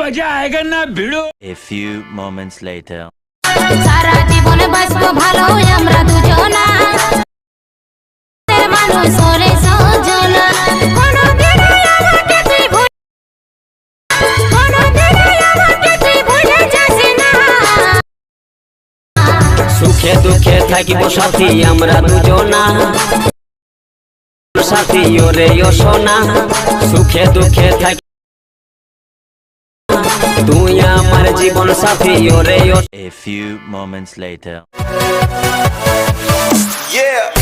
मजा आएगा ना भिड़ो। A few moments later. সারা জীবনে বাঁচবো ভালো আমরা দুজনা মানুষ ওরে সজনা কোনদিনই আমাকে তুই ভুলে যাস না সুখে দুঃখে থাকিব সাথী আমরা দুজনা সাথী ওরে ও সোনা সুখে দুঃখে থাকি তুই আমার জীবন সাথী ওরে ও A few moments later. Yeah.